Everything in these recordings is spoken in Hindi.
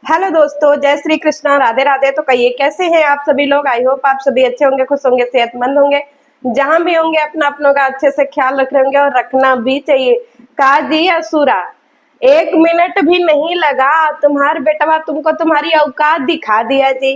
हेलो दोस्तों, जय श्री कृष्णा, राधे राधे। तो कहिए कैसे हैं आप सभी लोग। आई होप आप सभी अच्छे होंगे, खुश होंगे, सेहतमंद होंगे। जहां भी होंगे अपना अपनों का अच्छे से ख्याल रख रहे होंगे और रखना भी चाहिए। काजी असुरा, 1 मिनट भी नहीं लगा, तुम्हारे बेटवा तुमको तुम्हारी औकात दिखा दिया जी।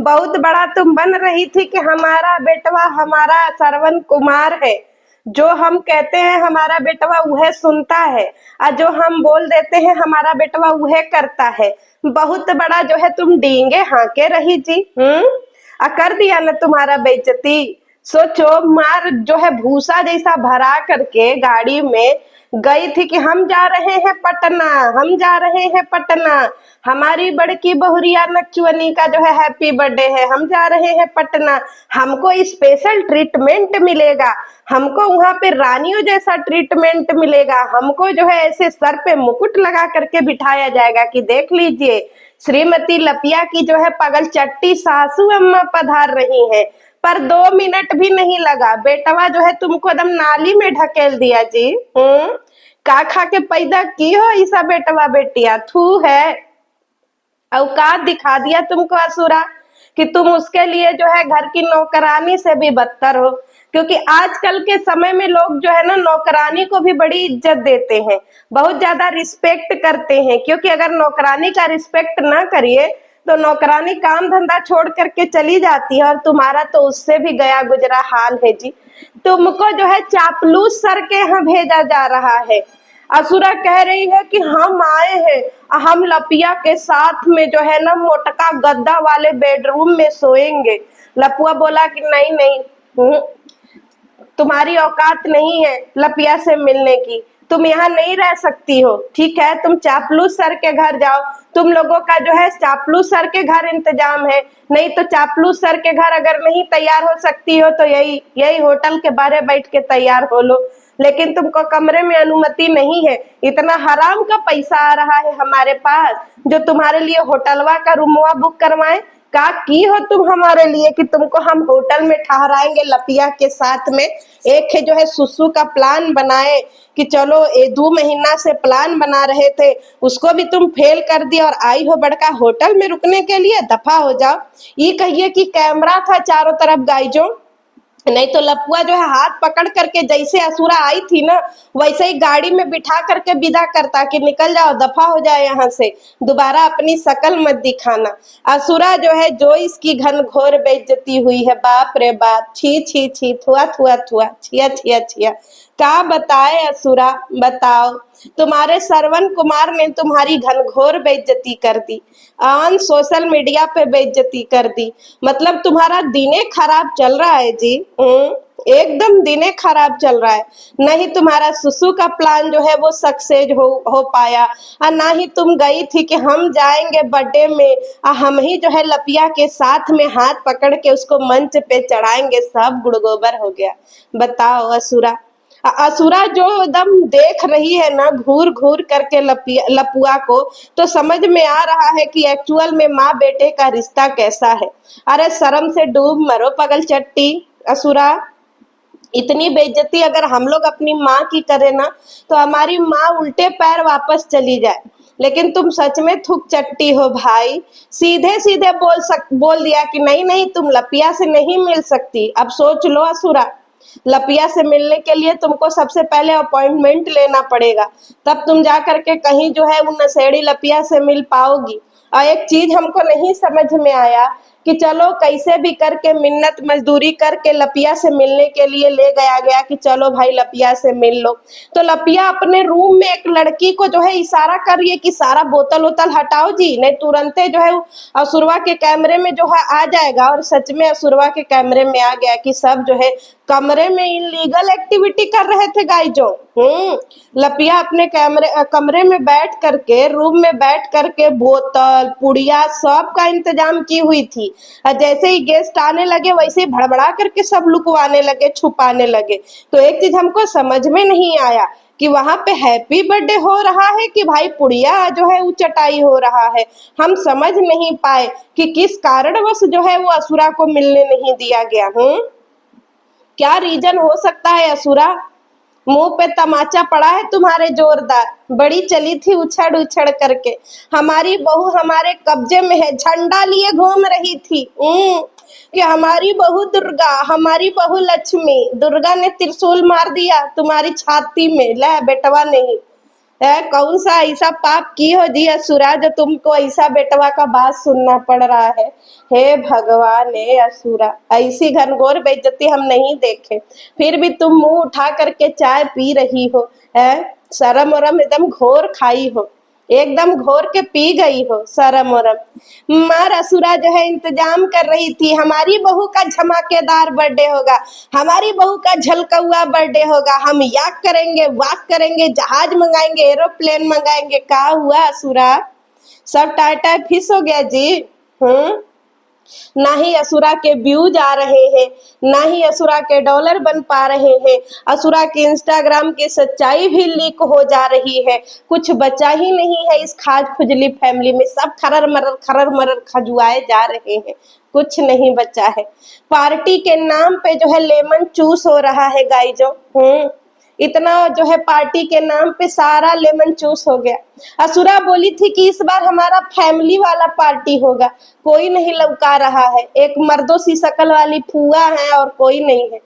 बहुत बड़ा तुम बन रही थी कि हमारा बेटवा हमारा श्रवण कुमार है। जो हम कहते हैं हमारा बेटवा वह सुनता है, और जो हम बोल देते हैं हमारा बेटवा वह करता है। बहुत बड़ा जो है तुम डींगे हाँके रही जी। कर दिया ना तुम्हारा बेइज्जती। सोचो, मार जो है भूसा जैसा भरा करके गाड़ी में गई थी कि हम जा रहे हैं पटना, हम जा रहे हैं पटना, हमारी बड़की बहुरिया नकचुअनी का जो है हैप्पी बर्थडे है, हम जा रहे हैं पटना, हमको स्पेशल ट्रीटमेंट मिलेगा, हमको वहां पे रानियों जैसा ट्रीटमेंट मिलेगा, हमको जो है ऐसे सर पे मुकुट लगा करके बिठाया जाएगा कि देख लीजिए श्रीमती लपिया की जो है पगल चट्टी सासू अम्मा पधार रही हैं। पर 2 मिनट भी नहीं लगा, बेटवा जो है तुमको एकदम नाली में ढकेल दिया जी। का खा के पैदा की हो ऐसा बेटवा बेटिया, थू है। औकात दिखा दिया तुमको असुरा कि तुम उसके लिए जो है घर की नौकरानी से भी बदतर हो। क्योंकि आजकल के समय में लोग जो है ना नौकरानी को भी बड़ी इज्जत देते हैं, बहुत ज्यादा रिस्पेक्ट करते हैं। क्योंकि अगर नौकरानी का रिस्पेक्ट ना करिए तो नौकरानी काम धंधा छोड़ करके चली जाती है, और तुम्हारा तो उससे भी गया गुजरा हाल है जी। तुमको जो है चापलूस सर के यहाँ भेजा जा रहा है। असुरा कह रही है कि हम आए हैं, हम लपिया के साथ में जो है ना मोटका गद्दा वाले बेडरूम में सोएंगे। लपुआ बोला कि नहीं नहीं, तुम्हारी औकात नहीं है लपिया से मिलने की, तुम यहाँ नहीं रह सकती हो। ठीक है, तुम चापलूस सर के घर जाओ, तुम लोगों का जो है चापलूस सर के घर इंतजाम है। नहीं तो चापलूस सर के घर अगर नहीं तैयार हो सकती हो तो यही यही होटल के बारे बैठ के तैयार हो लो। लेकिन तुमको कमरे में अनुमति नहीं है। इतना हराम का पैसा आ रहा है हमारे पास जो तुम्हारे लिए होटलवा का रूमवा बुक करवाएं। का की हो तुम हमारे लिए कि तुमको हम होटल में ठहराएंगे लपिया के साथ में। एक है जो है सुसु का प्लान बनाए कि चलो 2 महीना से प्लान बना रहे थे, उसको भी तुम फेल कर दिया और आई हो बड़का होटल में रुकने के लिए। दफा हो जाओ। ये कहिए कि कैमरा था चारों तरफ गाइजो, नहीं तो लपुआ जो है हाथ पकड़ करके जैसे असुरा आई थी ना वैसे ही गाड़ी में बिठा करके विदा करता कि निकल जाओ, दफा हो जाए यहाँ से, दोबारा अपनी शकल मत दिखाना। असुरा जो है जो इसकी घनघोर बेइज्जती हुई है, बाप रे बाप, छी छी छी, थुआ थुआ थुआ, छिया छिया छिया। क्या बताए असुरा, बताओ। तुम्हारे श्रवण कुमार ने तुम्हारी घनघोर बेइज्जती कर दी, ऑन सोशल मीडिया पे बेइज्जती कर दी। मतलब तुम्हारा दिने खराब चल रहा है जी। एकदम दिने खराब चल रहा है। नहीं तुम्हारा सुसु का प्लान जो है वो सक्सेस हो पाया, और ना ही तुम गई थी कि हम जाएंगे बर्थडे में और हम ही जो है लपिया के साथ में हाथ पकड़ के उसको मंच पे चढ़ाएंगे, सब गुड़गोबर हो गया। बताओ असुरा। असुरा जो एकदम देख रही है ना घूर घूर करके लपुआ को, तो समझ में आ रहा है कि एक्चुअल में माँ बेटे का रिश्ता कैसा है। अरे शर्म से डूब मरो पगल चट्टी असुरा। इतनी बेइज्जती अगर हम लोग अपनी माँ की करें ना तो हमारी माँ उल्टे पैर वापस चली जाए। लेकिन तुम सच में थुक चट्टी हो भाई। सीधे सीधे बोल दिया कि नहीं नहीं, तुम लपिया से नहीं मिल सकती। अब सोच लो असुरा, लपिया से मिलने के लिए तुमको सबसे पहले अपॉइंटमेंट लेना पड़ेगा, तब तुम जा करके कहीं जो है उन नशेड़ी लपिया से मिल पाओगी। और एक चीज हमको नहीं समझ में आया कि चलो कैसे भी करके मिन्नत मजदूरी करके लपिया से मिलने के लिए ले गया गया कि चलो भाई लपिया से मिल लो। तो लपिया अपने रूम में एक लड़की को जो है इशारा कर रही है कि सारा बोतल वोतल हटाओ जी, नहीं तुरंते जो है असुरवा के कैमरे में जो है आ जाएगा। और सच में असुरवा के कैमरे में आ गया कि सब जो है कमरे में इलीगल एक्टिविटी कर रहे थे गाइजो। लपिया अपने कमरे में बैठ करके, रूम में बैठ करके बोतल पुड़िया सब का इंतजाम की हुई थी। और जैसे ही गेस्ट आने लगे वैसे ही भड़बड़ा करके सब लुकवाने लगे, छुपाने लगे। तो एक चीज हमको समझ में नहीं आया कि वहां पे हैप्पी बर्थडे हो रहा है कि भाई पुड़िया जो है वो चटाई हो रहा है। हम समझ नहीं पाए कि किस कारणवश जो है वो असुरा को मिलने नहीं दिया गया। क्या रीजन हो सकता है असुरा। मुंह पे तमाचा पड़ा है तुम्हारे जोरदार, बड़ी चली थी उछड़ उछड़ करके। हमारी बहू हमारे कब्जे में है, झंडा लिए घूम रही थी कि हमारी बहू दुर्गा, हमारी बहू लक्ष्मी। दुर्गा ने त्रिशूल मार दिया तुम्हारी छाती में, ले बेटवा नहीं है। कौन सा ऐसा पाप की हो जी असुरा जो तुमको ऐसा बेटवा का बात सुनना पड़ रहा है। हे भगवान, हे असुरा, ऐसी घनघोर बेइज्जती हम नहीं देखे। फिर भी तुम मुंह उठा करके चाय पी रही हो, है शर्म वरम एकदम घोर खाई हो, एकदम घोर के पी गई हो शर्म वरम। मार असुरा जो है इंतजाम कर रही थी, हमारी बहू का धमाकेदार बर्थडे होगा, हमारी बहू का झलकौआ बर्थडे होगा, हम याक करेंगे, वाक करेंगे, जहाज मंगाएंगे, एरोप्लेन मंगाएंगे। का हुआ असुरा, सब टाय टाय फिस हो गया जी। ना ही असुरा के व्यूज आ रहे हैं, ना ही असुरा के डॉलर बन पा रहे हैं। असुरा के इंस्टाग्राम की सच्चाई भी लीक हो जा रही है। कुछ बचा ही नहीं है इस खाज खुजली फैमिली में, सब खरर मरर खजुआए जा रहे हैं, कुछ नहीं बचा है। पार्टी के नाम पे जो है लेमन चूस हो रहा है गाइजो। इतना जो है पार्टी के नाम पे सारा लेमन चूस हो गया। असुरा बोली थी कि इस बार हमारा फैमिली वाला पार्टी होगा, कोई नहीं लौका रहा है। एक मर्दों सी शकल वाली फुआ है और कोई नहीं है,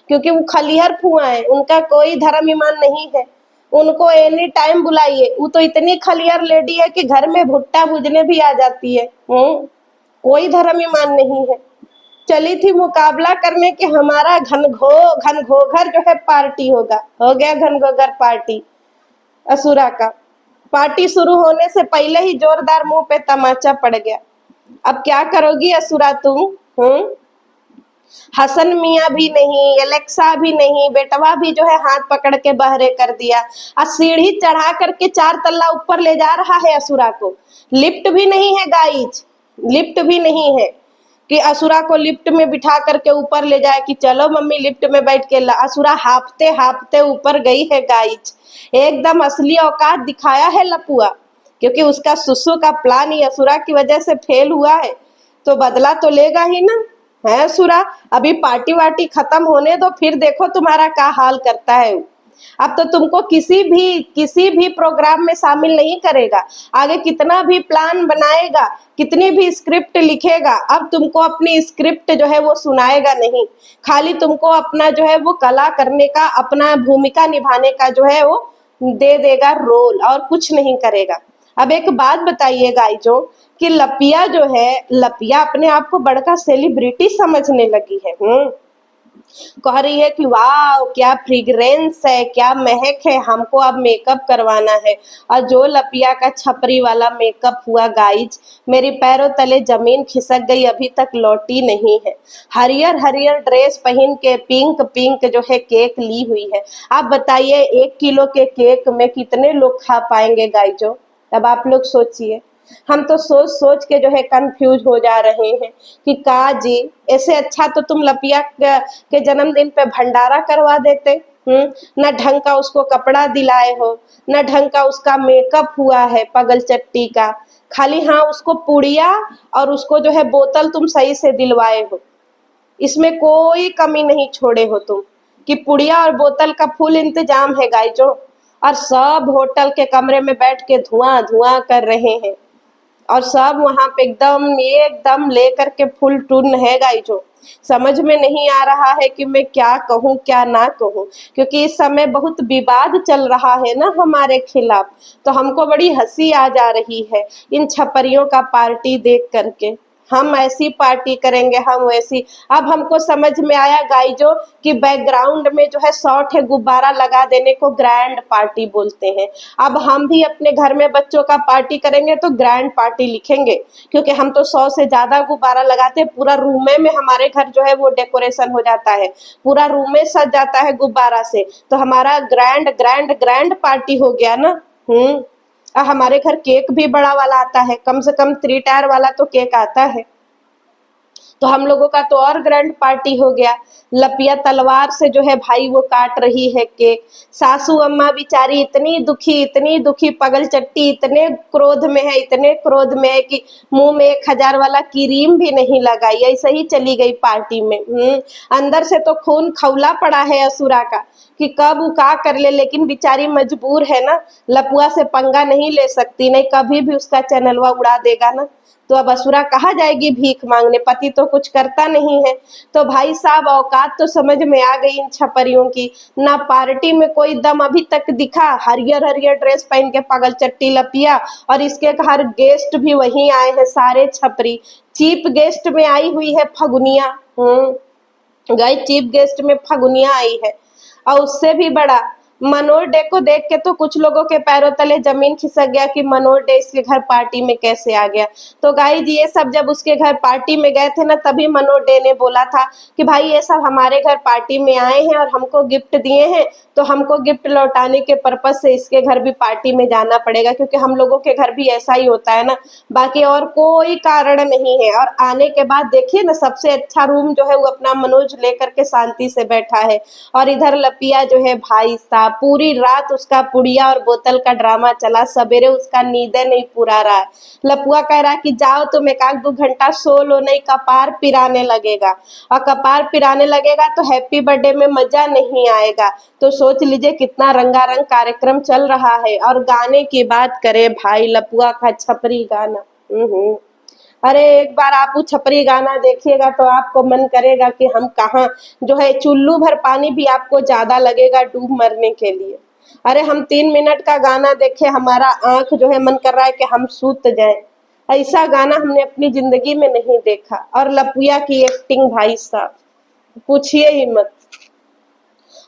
क्योंकि वो खलिहर फुआ है, उनका कोई धर्म ईमान नहीं है। उनको एनी टाइम बुलाइए, वो तो इतनी खलिहर लेडी है कि घर में भुट्टा भुजने भी आ जाती है। कोई धर्म ईमान नहीं है। चली थी मुकाबला करने कि हमारा घनघोघर जो है पार्टी होगा। हो गया घनघोघर पार्टी असुरा का। पार्टी शुरू होने से पहले ही जोरदार मुंह पे तमाचा पड़ गया। अब क्या करोगी असुरा तुम? हसन मियाँ भी नहीं, एलेक्सा भी नहीं, बेटवा भी जो है हाथ पकड़ के बहरे कर दिया। और सीढ़ी चढ़ा करके 4 तल्ला ऊपर ले जा रहा है असुरा को। लिफ्ट भी नहीं है गाइज, लिफ्ट भी नहीं है कि असुरा को लिफ्ट में बिठा करके ऊपर ले जाए कि चलो मम्मी लिफ्ट में बैठ के। असुरा हाफते हाफते ऊपर गई है गाइज। एकदम असली औकात दिखाया है लपुआ, क्योंकि उसका सुसु का प्लान ही असुरा की वजह से फेल हुआ है, तो बदला तो लेगा ही ना। है असुरा, अभी पार्टी वार्टी खत्म होने दो, फिर देखो तुम्हारा क्या हाल करता है। अब तो तुमको किसी भी प्रोग्राम में शामिल नहीं करेगा। आगे कितना भी प्लान बनाएगा, कितनी भी स्क्रिप्ट लिखेगा, अब तुमको अपनी स्क्रिप्ट जो है वो सुनाएगा नहीं। खाली तुमको अपना जो है वो कला करने का, अपना भूमिका निभाने का जो है वो दे देगा रोल, और कुछ नहीं करेगा। अब एक बात बताइए गाइजो कि लपिया जो है, लपिया अपने आप को बड़का सेलिब्रिटी समझने लगी है। कह रही है कि वाह क्या फ्रिग्रेंस है, क्या महक है, हमको अब मेकअप करवाना है। और जो लपिया का छपरी वाला मेकअप हुआ गाइज, मेरी पैरों तले जमीन खिसक गई, अभी तक लौटी नहीं है। हरियर हरियर ड्रेस पहन के पिंक पिंक जो है केक ली हुई है। आप बताइए 1 किलो के केक में कितने लोग खा पाएंगे गाइजो? अब आप लोग सोचिए। हम तो सोच सोच के जो है कंफ्यूज हो जा रहे हैं कि का जी, ऐसे अच्छा तो तुम लपिया के जन्मदिन पे भंडारा करवा देते। न ढंग का उसको कपड़ा दिलाए हो, न ढंग का उसका मेकअप हुआ है पगल चट्टी का। खाली हाँ उसको पुड़िया और उसको जो है बोतल तुम सही से दिलवाए हो, इसमें कोई कमी नहीं छोड़े हो तुम, कि पुड़िया और बोतल का फुल इंतजाम है गाइजो। और सब होटल के कमरे में बैठ के धुआं धुआं कर रहे हैं, और सब वहां पे एकदम लेकर के फुल टून है गाइजो। समझ में नहीं आ रहा है कि मैं क्या कहूँ क्या ना कहूँ, क्योंकि इस समय बहुत विवाद चल रहा है ना हमारे खिलाफ। तो हमको बड़ी हंसी आ जा रही है इन छपरियों का पार्टी देख करके। हम ऐसी पार्टी करेंगे, हम वैसी। अब हमको समझ में आया गाइजो कि बैकग्राउंड में जो है 100 गुब्बारा लगा देने को ग्रैंड पार्टी बोलते हैं। अब हम भी अपने घर में बच्चों का पार्टी करेंगे तो ग्रैंड पार्टी लिखेंगे, क्योंकि हम तो 100 से ज्यादा गुब्बारा लगाते हैं। पूरा रूम में हमारे घर जो है वो डेकोरेशन हो जाता है, पूरा रूम में सज जाता है गुब्बारा से, तो हमारा ग्रैंड ग्रैंड ग्रैंड पार्टी हो गया ना। हमारे घर केक भी बड़ा वाला आता है, कम से कम 3 टायर वाला तो केक आता है, तो हम लोगों का तो और ग्रैंड पार्टी हो गया। लपिया तलवार से जो है भाई वो काट रही है केक। सासू अम्मा बेचारी इतनी दुखी पगल चट्टी इतने क्रोध में है, इतने क्रोध में है कि मुंह में 1000 वाला क्रीम भी नहीं लगाई, ऐसे ही चली गई पार्टी में। अंदर से तो खून खौला पड़ा है असुरा का, कि कब वो का कर ले, लेकिन बेचारी मजबूर है ना, लपुआ से पंगा नहीं ले सकती, नहीं कभी भी उसका चैनलवा उड़ा देगा ना, तो अब असुरा कहाँ जाएगी भीख मांगने, पति तो कुछ करता नहीं है। तो भाई साहब औकात तो समझ में आ गई इन छपरियों की, ना पार्टी में कोई दम अभी तक दिखा, हरियर हरियर ड्रेस पहन के पागल चट्टी लपिया, और इसके घर गेस्ट भी वहीं आए हैं सारे छपरी। चीफ गेस्ट में आई हुई है फगुनिया, गई चीफ गेस्ट में फगुनिया आई है। और उससे भी बड़ा मनोज डे को देख के तो कुछ लोगों के पैरों तले जमीन खिसक गया कि मनोज डे इसके घर पार्टी में कैसे आ गया। तो गाइस ये सब जब उसके घर पार्टी में गए थे ना, तभी मनोज डे ने बोला था कि भाई ये सब हमारे घर पार्टी में आए हैं और हमको गिफ्ट दिए हैं, तो हमको गिफ्ट लौटाने के पर्पज से इसके घर भी पार्टी में जाना पड़ेगा, क्योंकि हम लोगों के घर भी ऐसा ही होता है ना, बाकी और कोई कारण नहीं है। और आने के बाद देखिए ना, सबसे अच्छा रूम जो है वो अपना मनोज लेकर के शांति से बैठा है, और इधर लपिया जो है भाई साहब पूरी रात उसका पुड़िया और बोतल का ड्रामा चला, सवेरे उसका नींद नहीं पूरा रहा है। लपुआ कह रहा कि जाओ तुम 1-2 घंटा सो लो, नहीं कपार पिराने लगेगा, और कपार पिराने लगेगा तो हैप्पी बर्थडे में मजा नहीं आएगा। तो सोच लीजिए कितना रंगारंग कार्यक्रम चल रहा है। और गाने की बात करें भाई, लपुआ का छपरी गाना, अरे एक बार आप वो छपरी गाना देखिएगा तो आपको मन करेगा कि हम कहाँ, जो है चुल्लू भर पानी भी आपको ज्यादा लगेगा डूब मरने के लिए। अरे हम 3 मिनट का गाना देखे, हमारा आंख जो है मन कर रहा है कि हम सूत जाए, ऐसा गाना हमने अपनी जिंदगी में नहीं देखा। और लपुआ की एक्टिंग भाई साहब पूछिए ही मत।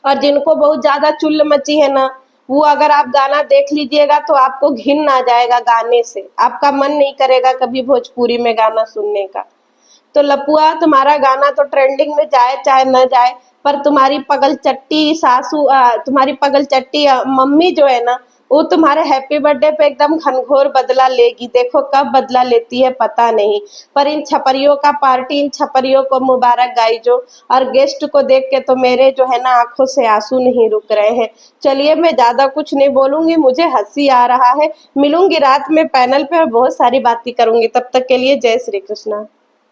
और जिनको बहुत ज्यादा चुल्ल मची है ना, वो अगर आप गाना देख लीजिएगा तो आपको घिन आ जाएगा गाने से, आपका मन नहीं करेगा कभी भोजपुरी में गाना सुनने का। तो लपुआ तुम्हारा गाना तो ट्रेंडिंग में जाए चाहे न जाए, पर तुम्हारी पगल चट्टी सासू तुम्हारी पगल चट्टी मम्मी जो है ना, वो तुम्हारे हैप्पी बर्थडे पे एकदम घनघोर बदला लेगी। देखो कब बदला लेती है पता नहीं, पर इन छपरियों का पार्टी, इन छपरियों को मुबारक गाई जो। और गेस्ट को देख के तो मेरे जो है ना आंखों से आंसू नहीं रुक रहे हैं। चलिए मैं ज्यादा कुछ नहीं बोलूंगी, मुझे हंसी आ रहा है। मिलूंगी रात में पैनल पे और बहुत सारी बातें करूंगी, तब तक के लिए जय श्री कृष्णा।